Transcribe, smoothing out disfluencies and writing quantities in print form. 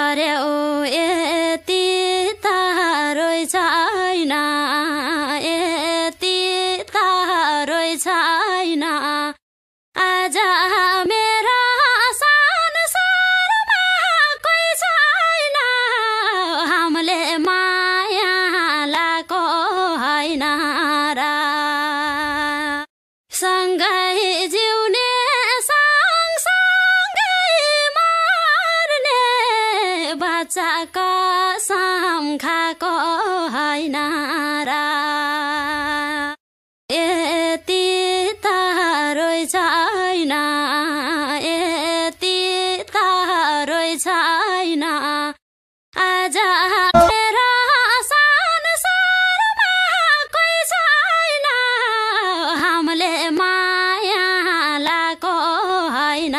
गर्यौ यति तारै छैन यति तारै छैन आज मेरो संसारमा कोही छैन हामीले माया लाको होइन र सँगै जिउने सँगसँगै मर्ने बच्चा कसम खाएको होइन र यति तारै छैन यति तारै छैन आज मेरो संसारमा कोही छैन हामीले माया लाको होइन